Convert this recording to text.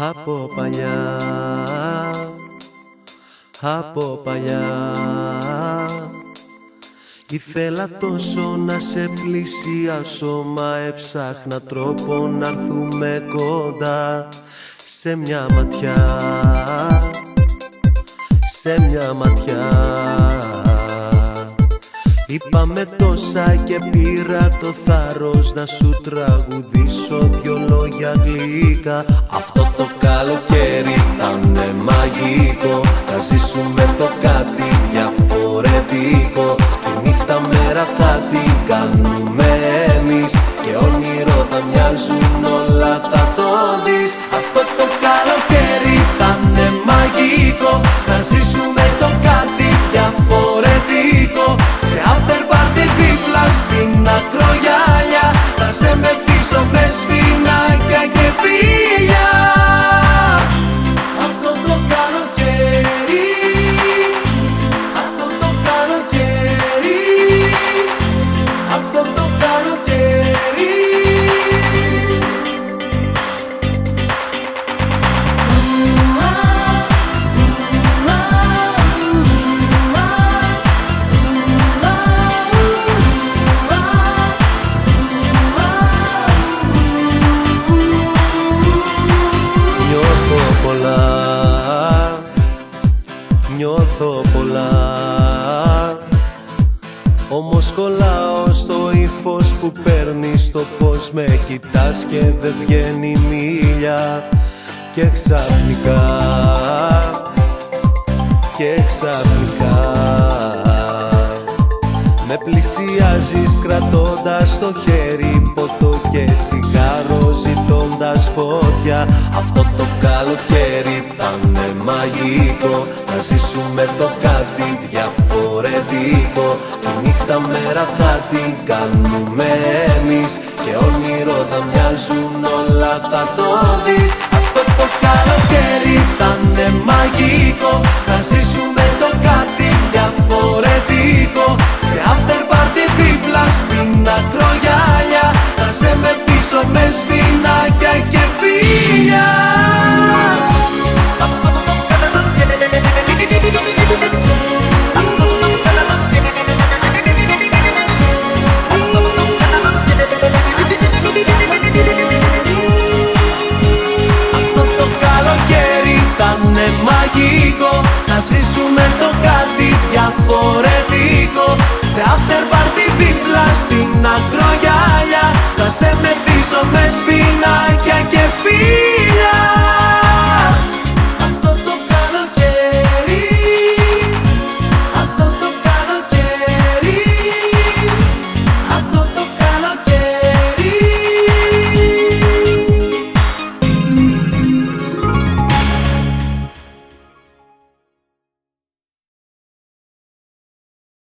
Από παλιά, από παλιά ήθελα τόσο να σε πλησιάσω, μα έψαχνα τρόπο να έρθουμε κοντά. Σε μια ματιά, σε μια ματιά είπαμε τόσα και πήρα το θάρρος να σου τραγουδήσω δυο λόγια γλυκά. Αυτό το καλοκαίρι θα είναι μαγικό, θα ζήσουμε το κάτι διαφορετικό. Τη νύχτα μέρα θα την κάνουμε εμείς και όνειρο θα μοιάζουν όλα, θα το δεις. Αυτό το καλοκαίρι θα είναι μαγικό, θα ζήσουμε το κάτι διαφορετικό. Σε after party δίπλα στην ακρογιάλια θα σε μεθύσω με σφινάκια και φίλια. Αυτό το καλοκαίρι, αυτό το καλοκαίρι, αυτό το καλοκαίρι. Νιώθω πολλά, όμως κολλάω στο ύφος που παίρνεις, το πως με κοιτάς και δεν βγαίνει μίλια. Και ξαφνικά, και ξαφνικά με πλησιάζεις κρατώντας το χέρι ποτό και τσιγάρο, ζητώντας φωτιά. Αυτό το καλοκαίρι θα είναι μαγικό, θα ζήσουμε το κάτι διαφορετικό. Τη νύχτα μέρα θα την κάνουμε εμείς και όνειρο θα μοιάζουν όλα, θα το δεις. Αυτό το καλοκαίρι θα είναι μαγικό, θα ζήσουμε το κάτι διαφορετικό. Σε after party δίπλα στην ακρογιάλια θα σε μεθύσω με σφινάκια και φίλια. Αυτό το καλοκαίρι θα είναι μαγικό, θα ζήσουμε το κάτι διαφορετικό. Σε after party δίπλα στην ακρογιάλια θα σε μεθύσω με σφινάκια και φίλια.